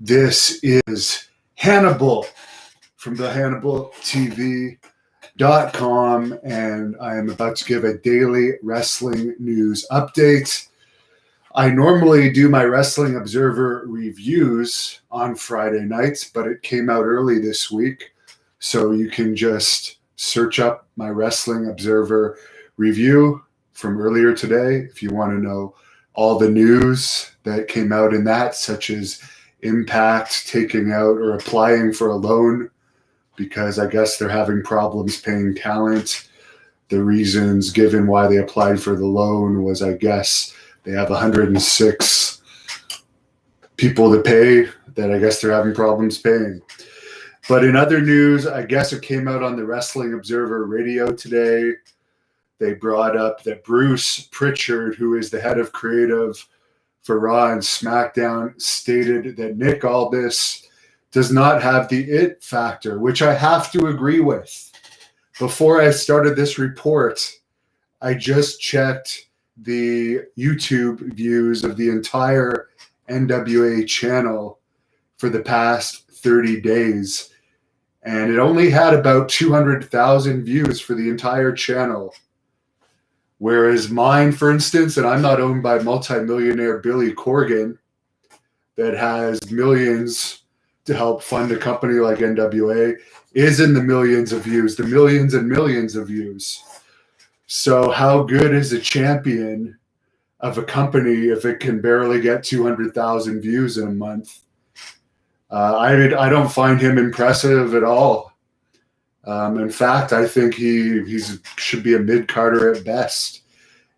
This is Hannibal from the HannibalTV.com, and I am about to give a daily wrestling news update. I normally do my Wrestling Observer reviews on Friday nights, but it came out early this week, so you can just search up my Wrestling Observer review from earlier today if you want to know all the news that came out in that, such as Impact taking out or applying for a loan because I guess they're having problems paying talent. The reasons given why they applied for the loan was, I guess, they have 106 people to pay that I guess they're having problems paying. But in other news, I guess it came out on the Wrestling Observer radio today. They brought up that Bruce Prichard, who is the head of creative for Raw and Smackdown, stated that Nick Aldis does not have the it factor, which I have to agree with. Before I started this report, I just checked the YouTube views of the entire NWA channel for the past 30 days, and it only had about 200,000 views for the entire channel. Whereas mine, for instance, and I'm not owned by multimillionaire Billy Corgan that has millions to help fund a company like NWA, is in the millions of views, the millions and millions of views. So how good is a champion of a company if it can barely get 200,000 views in a month? I don't find him impressive at all. In fact, I think he should be a mid-carder at best.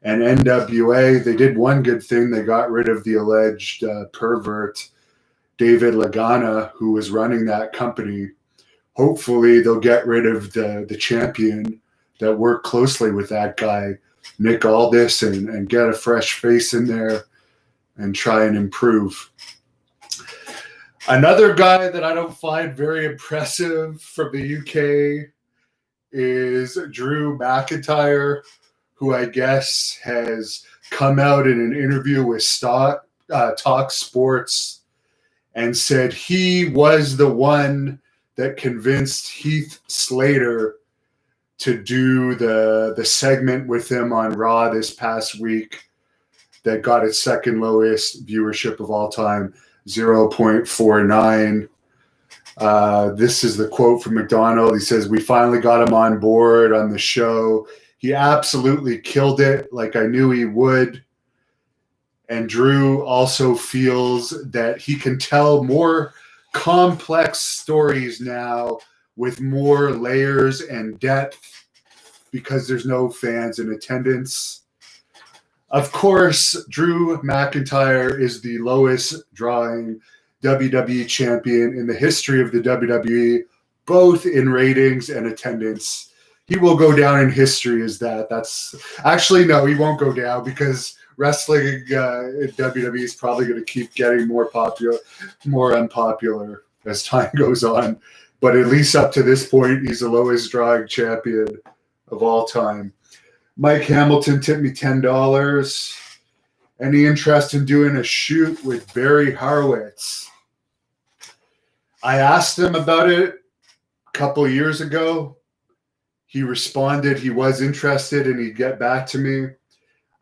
And NWA, they did one good thing. They got rid of the alleged pervert, David Lagana, who was running that company. Hopefully, they'll get rid of the champion that worked closely with that guy, Nick Aldis, and get a fresh face in there and try and improve. Another guy that I don't find very impressive from the UK is Drew McIntyre, who I guess has come out in an interview with Talk Sports and said he was the one that convinced Heith Slater to do the segment with him on Raw this past week that got its second lowest viewership of all time, 0.49. This is the quote from McDonald. He says, "We finally got him on board on the show. He absolutely killed it, like I knew he would." And Drew also feels that he can tell more complex stories now with more layers and depth because there's no fans in attendance. Of course, Drew McIntyre is the lowest drawing WWE champion in the history of the WWE, both in ratings and attendance. He will go down in history as that. That's actually, no, he won't go down because wrestling in WWE is probably going to keep getting more popular, more unpopular as time goes on. But at least up to this point, he's the lowest drawing champion of all time. Mike Hamilton tipped me $10. Any interest in doing a shoot with Barry Horowitz? I asked him about it a couple years ago. He responded he was interested and he'd get back to me.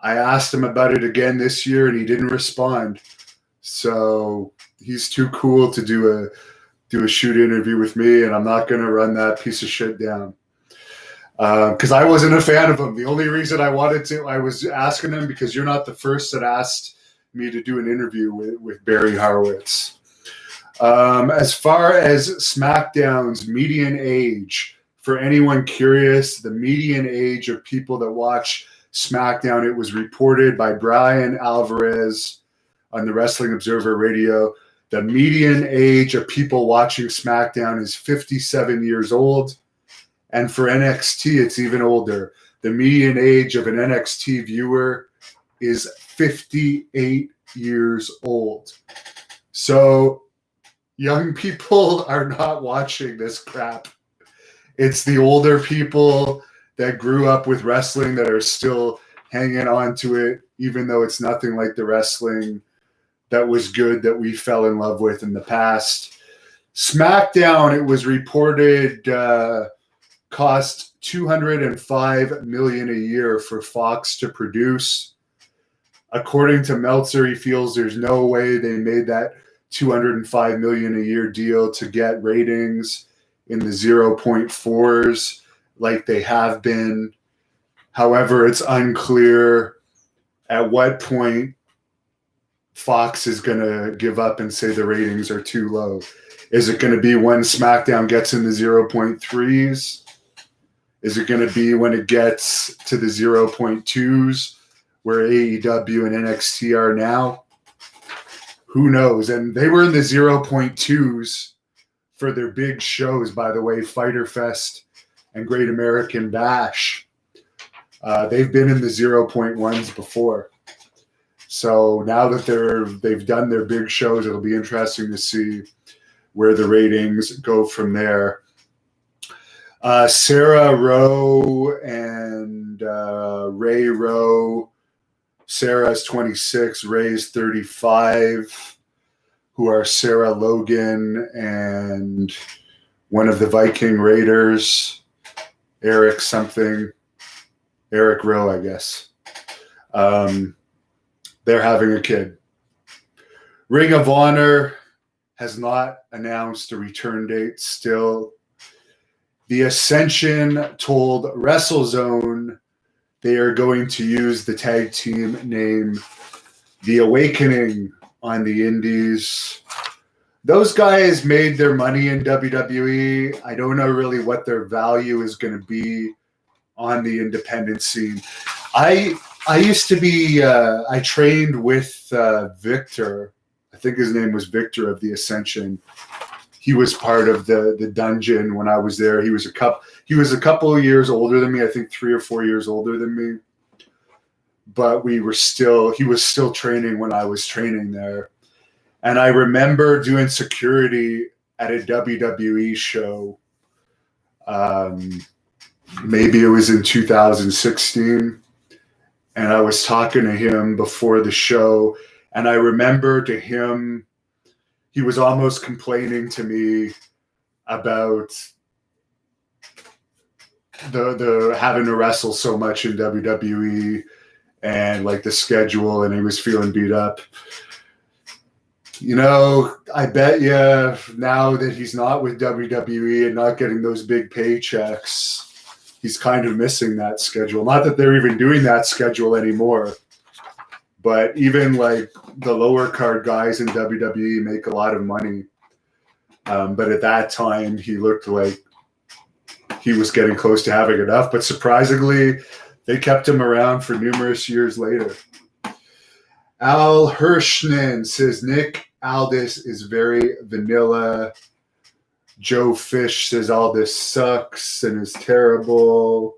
I asked him about it again this year and he didn't respond. So he's too cool to do a shoot interview with me, and I'm not going to run that piece of shit down. Because I wasn't a fan of him. The only reason I was asking him because you're not the first that asked me to do an interview with Barry Horowitz. As far as SmackDown's median age, for anyone curious, the median age of people that watch SmackDown, it was reported by Brian Alvarez on the Wrestling Observer Radio. The median age of people watching SmackDown is 57 years old. And for NXT, it's even older. The median age of an NXT viewer is 58 years old. So young people are not watching this crap. It's the older people that grew up with wrestling that are still hanging on to it, even though it's nothing like the wrestling that was good that we fell in love with in the past. Smackdown, it was reported, cost $205 million a year for Fox to produce. According to Meltzer, he feels there's no way they made that $205 million a year deal to get ratings in the 0.4s like they have been. However, it's unclear at what point Fox is going to give up and say the ratings are too low. Is it going to be when SmackDown gets in the 0.3s? Is it going to be when it gets to the 0.2s where AEW and NXT are now? Who knows? And they were in the 0.2s for their big shows, by the way, Fyter Fest and Great American Bash. They've been in the 0.1s before. So now that they've done their big shows, it'll be interesting to see where the ratings go from there. Sarah Rowe and Ray Rowe. Sarah's 26, Ray's 35, who are Sarah Logan and one of the Viking Raiders, Eric Rowe, I guess. They're having a kid. Ring of Honor has not announced a return date still. The Ascension told WrestleZone they are going to use the tag team name The Awakening on the Indies. Those guys made their money in WWE. I don't know really what their value is going to be on the independent scene. I used to be, I trained with Victor. I think his name was Victor of the Ascension. He was part of the dungeon when I was there. He was a couple of years older than me. I think 3 or 4 years older than me. But he was still training when I was training there. And I remember doing security at a WWE show. Maybe it was in 2016. And I was talking to him before the show. And I remember to him, he was almost complaining to me about the having to wrestle so much in WWE and like the schedule, and he was feeling beat up. You know, I bet you now that he's not with WWE and not getting those big paychecks, he's kind of missing that schedule. Not that they're even doing that schedule anymore. But even like the lower card guys in WWE make a lot of money. But at that time, he looked like he was getting close to having enough. But surprisingly, they kept him around for numerous years later. Al Hirschman says Nick Aldis is very vanilla. Joe Fish says Aldis sucks and is terrible.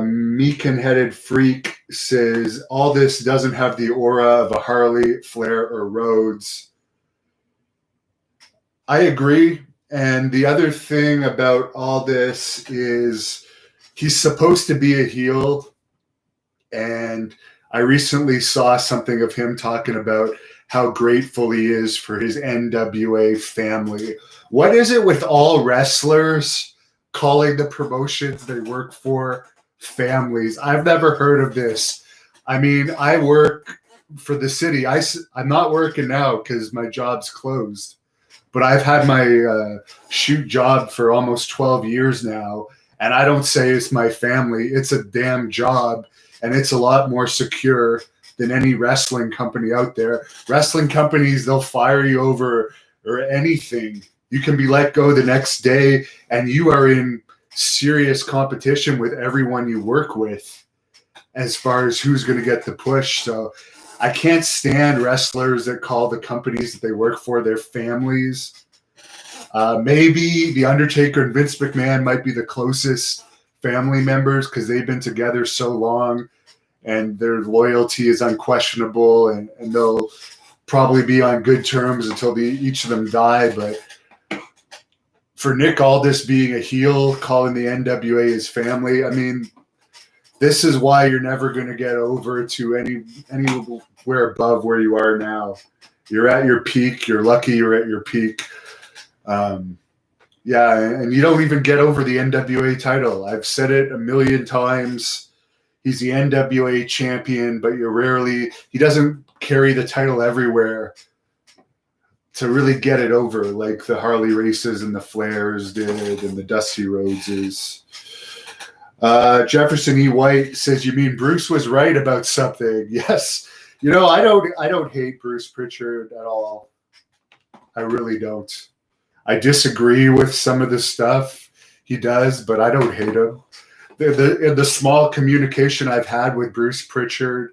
Meekin-headed freak says Aldis doesn't have the aura of a Harley, Flair, or Rhodes. I agree. And the other thing about Aldis is he's supposed to be a heel. And I recently saw something of him talking about how grateful he is for his NWA family. What is it with all wrestlers calling the promotions they work for families? I've never heard of this. I mean, I work for the city. I'm not working now because my job's closed, but I've had my shoot job for almost 12 years now, and I don't say it's my family. It's a damn job, and it's a lot more secure than any wrestling company out there. Wrestling companies, they'll fire you over or anything. You can be let go the next day, and you are in serious competition with everyone you work with as far as who's going to get the push. So I can't stand wrestlers that call the companies that they work for their families. Maybe The Undertaker and Vince McMahon might be the closest family members because they've been together so long and their loyalty is unquestionable, and they'll probably be on good terms until each of them die. But for Nick Aldis being a heel, calling the NWA his family, I mean, This is why you're never going to get over to anywhere above where you are now. You're at your peak. You're lucky you're at your peak. Yeah, and you don't even get over the NWA title. I've said it a million times. He's the NWA champion, but he doesn't carry the title everywhere to really get it over like the Harley Races and the Flairs did and the Dusty Rhodeses. Jefferson E. White says, you mean Bruce was right about something? Yes. I don't hate Bruce Prichard at all. I really don't. I disagree with some of the stuff he does, but I don't hate him. The small communication I've had with Bruce Prichard,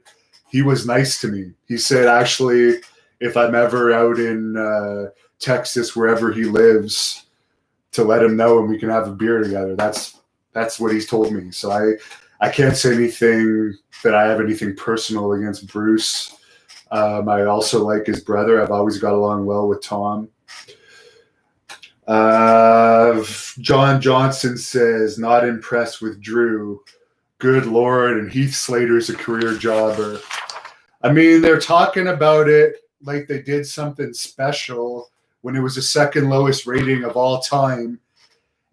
he was nice to me. He said, actually, if I'm ever out in Texas, wherever he lives, to let him know and we can have a beer together. That's what he's told me. So I can't say anything that I have anything personal against Bruce. I also like his brother. I've always got along well with Tom. John Johnson says, not impressed with Drew. Good Lord, and Heith Slater's a career jobber. I mean, they're talking about it like they did something special when it was the second lowest rating of all time.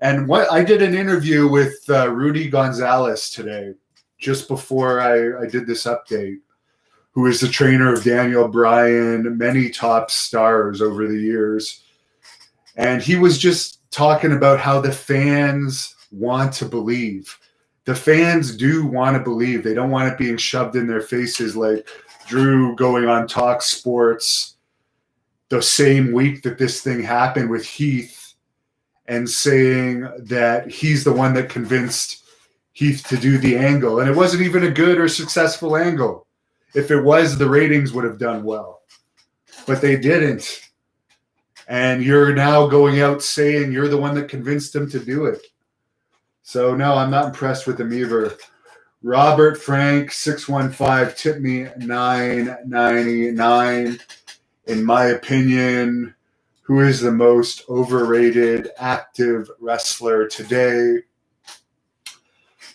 And I did an interview with Rudy Gonzalez today, just before I did this update, who is the trainer of Daniel Bryan, many top stars over the years. And he was just talking about how the fans want to believe. The fans do want to believe. They don't want it being shoved in their faces like Drew going on Talk Sports the same week that this thing happened with Heith and saying that he's the one that convinced Heith to do the angle. And it wasn't even a good or successful angle. If it was, the ratings would have done well. But they didn't. And you're now going out saying you're the one that convinced him to do it. So, no, I'm not impressed with him either. Robert Frank, 615, tip me $9.99. In my opinion, who is the most overrated active wrestler today?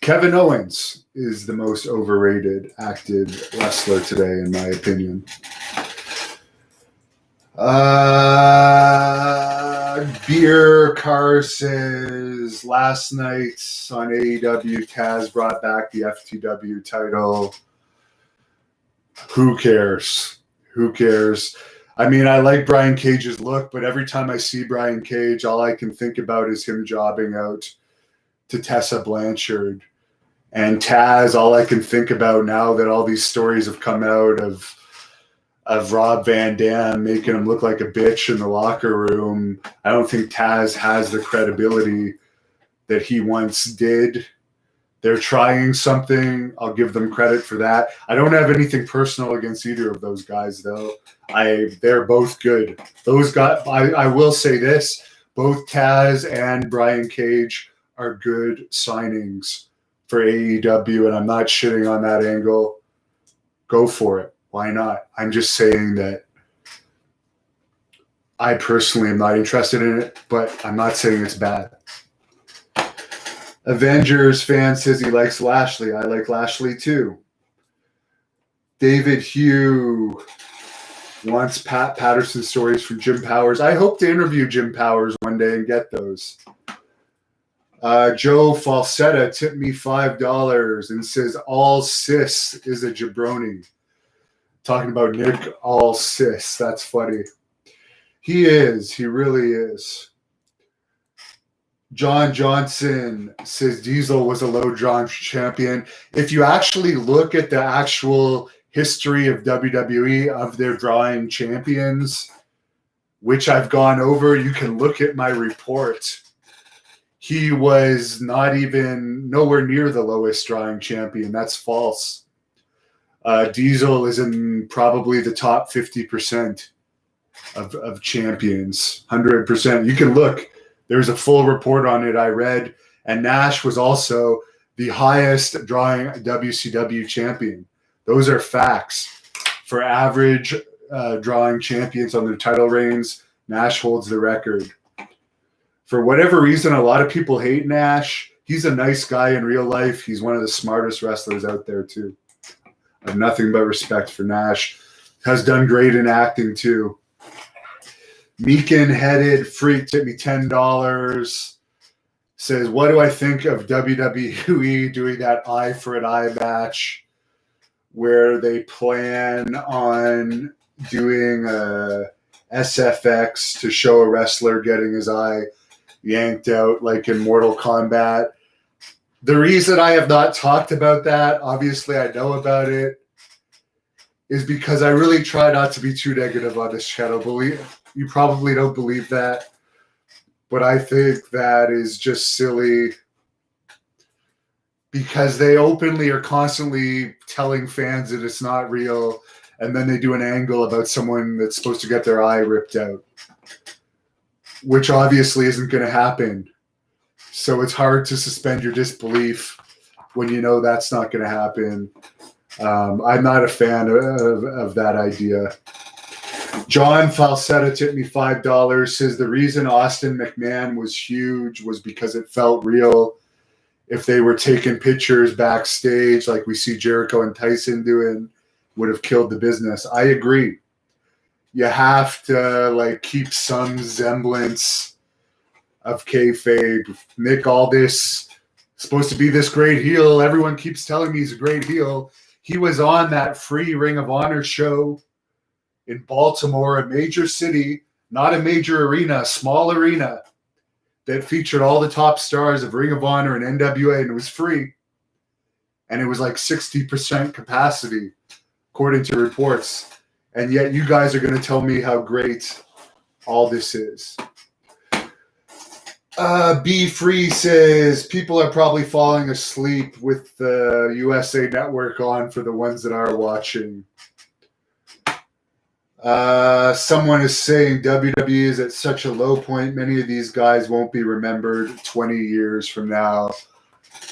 Kevin Owens is the most overrated active wrestler today, in my opinion. Beer Car says, last night on AEW, Taz brought back the FTW title. Who cares? Who cares? I mean, I like Brian Cage's look, but every time I see Brian Cage, all I can think about is him jobbing out to Tessa Blanchard. And Taz, all I can think about now that all these stories have come out of Rob Van Dam making him look like a bitch in the locker room, I don't think Taz has the credibility that he once did. They're trying something. I'll give them credit for that. I don't have anything personal against either of those guys, though. They're both good. Those guys, I will say this, both Taz and Brian Cage are good signings for AEW, and I'm not shitting on that angle. Go for it. Why not? I'm just saying that I personally am not interested in it, but I'm not saying it's bad. Avengers fan says he likes Lashley. I like Lashley too. David Hugh wants Pat Patterson stories from Jim Powers. I hope to interview Jim Powers one day and get those. Joe Falsetta tipped me $5 and says all cis is a jabroni. Talking about Nick all cis. That's funny. He is. He really is. John Johnson says Diesel was a low drawing champion. If you actually look at the actual history of WWE of their drawing champions, which I've gone over, you can look at my report. He was not even nowhere near the lowest drawing champion. That's false. Diesel is in probably the top 50% of champions, 100%. You can look. There's a full report on it I read. And Nash was also the highest drawing WCW champion. Those are facts. For average drawing champions on their title reigns, Nash holds the record. For whatever reason, a lot of people hate Nash. He's a nice guy in real life. He's one of the smartest wrestlers out there, too. I have nothing but respect for Nash. Has done great in acting, too. Meekin-headed freak tipped me $10. Says, what do I think of WWE doing that eye for an eye match where they plan on doing a SFX to show a wrestler getting his eye yanked out like in Mortal Kombat? The reason I have not talked about that, obviously I know about it, is because I really try not to be too negative on this channel. You probably don't believe that, but I think that is just silly because they openly are constantly telling fans that it's not real, and then they do an angle about someone that's supposed to get their eye ripped out, which obviously isn't going to happen. So it's hard to suspend your disbelief when you know that's not going to happen. I'm not a fan of that idea. John Falsetta tipped me $5. Says the reason Austin McMahon was huge was because it felt real. If they were taking pictures backstage like we see Jericho and Tyson doing, would have killed the business. I agree. You have to keep some semblance of kayfabe. Nick Aldis, supposed to be this great heel. Everyone keeps telling me he's a great heel. He was on that free Ring of Honor show in Baltimore, a major city, not a major arena, a small arena that featured all the top stars of Ring of Honor and NWA, and it was free. And it was like 60% capacity, according to reports. And yet you guys are going to tell me how great all this is. B Free says people are probably falling asleep with the USA Network on for the ones that are watching. Someone is saying WWE is at such a low point. Many of these guys won't be remembered 20 years from now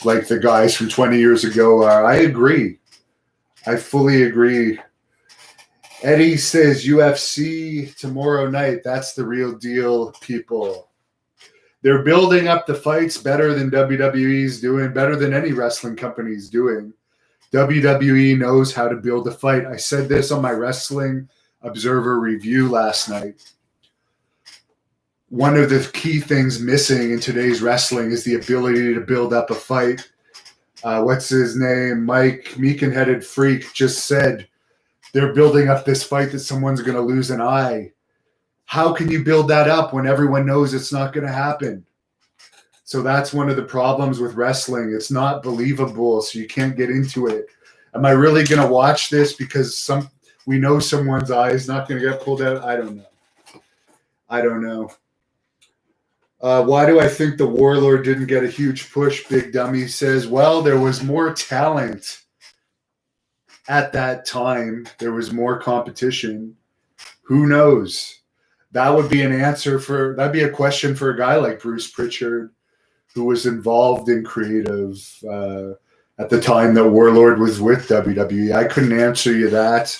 like the guys from 20 years ago are. I agree. I fully agree. Eddie says UFC tomorrow night. That's the real deal, people. They're building up the fights better than WWE's doing, better than any wrestling company's doing. WWE knows how to build a fight. I said this on my Wrestling Observer review last night. One of the key things missing in today's wrestling is the ability to build up a fight. What's his name? Mike Meekin-headed Freak just said they're building up this fight that someone's going to lose an eye. How can you build that up when everyone knows it's not going to happen? So that's one of the problems with wrestling. It's not believable, so you can't get into it. Am I really going to watch this because we know someone's eye is not going to get pulled out? I don't know. Why do I think the Warlord didn't get a huge push? Big Dummy says, well, there was more talent at that time. There was more competition. Who knows? That would be that'd be a question for a guy like Bruce Prichard, who was involved in creative at the time that Warlord was with WWE. I couldn't answer you that.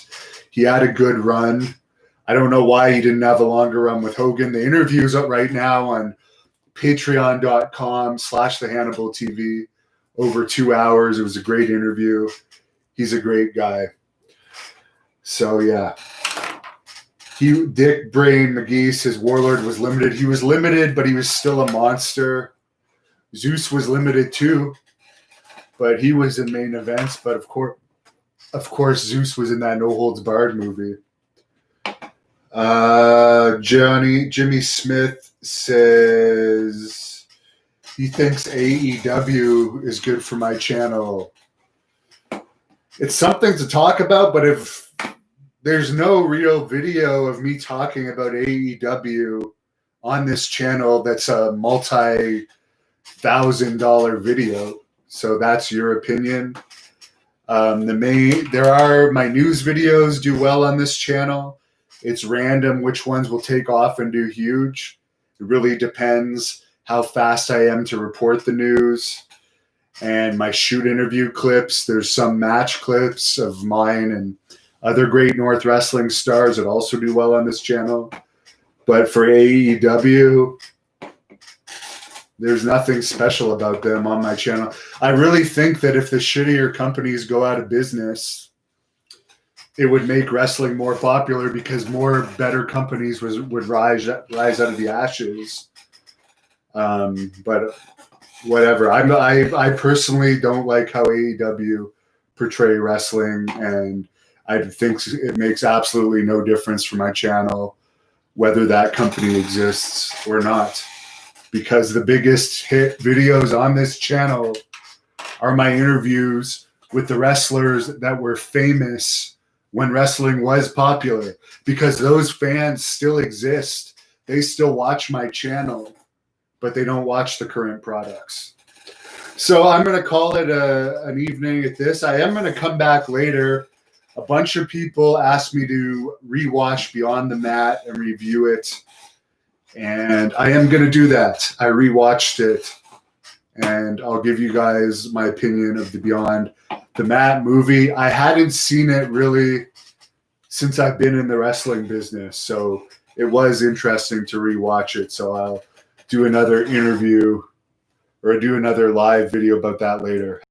He had a good run. I don't know why he didn't have a longer run with Hogan. The interview's up right now on patreon.com/the Hannibal TV. Over 2 hours. It was a great interview. He's a great guy. So, yeah. Dick Brain McGee says Warlord was limited. He was limited, but he was still a monster. Zeus was limited too, but he was in main events. But of course, Zeus was in that No Holds Barred movie. Jimmy Smith says he thinks AEW is good for my channel. It's something to talk about, but if there's no real video of me talking about AEW on this channel that's a multi-$1,000 video, so that's your opinion. My news videos do well on this channel. It's random which ones will take off and do huge. It really depends how fast I am to report the news. And my shoot interview clips, there's some match clips of mine and other great North Wrestling stars that also do well on this channel. But for AEW, There's nothing special about them on my channel. I really think that if the shittier companies go out of business, it would make wrestling more popular because more better companies would rise out of the ashes. But whatever. I personally don't like how AEW portray wrestling, and I think it makes absolutely no difference for my channel whether that company exists or not, because the biggest hit videos on this channel are my interviews with the wrestlers that were famous when wrestling was popular, because those fans still exist. They still watch my channel, but they don't watch the current products. So I'm going to call it an evening at this. I am going to come back later. A bunch of people asked me to rewatch Beyond the Mat and review it, and I am going to do that. I rewatched it, and I'll give you guys my opinion of the Beyond the Mat movie. I hadn't seen it really since I've been in the wrestling business, so it was interesting to rewatch it. So I'll do another interview or do another live video about that later.